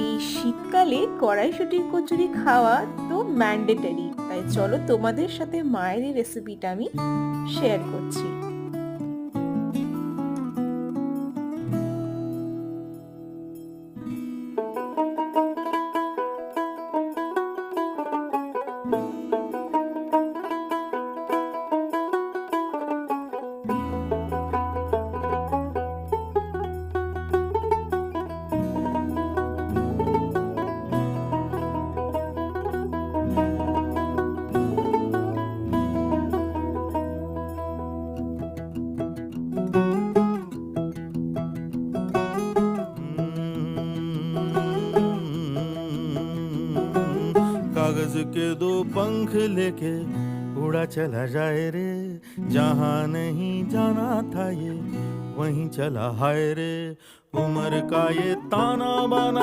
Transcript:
এই শীতকালে কড়াইশুঁটির কচুরি খাওয়া তো ম্যান্ডেটরি, তাই চলো তোমাদের সাথে মায়ের এই রেসিপিটা আমি শেয়ার করছি। कागज के दो पंख लेके उड़ा चला जाए रे, जहाँ नहीं जाना था ये वहीं चला हाय रे। उम्र का ये ताना बाना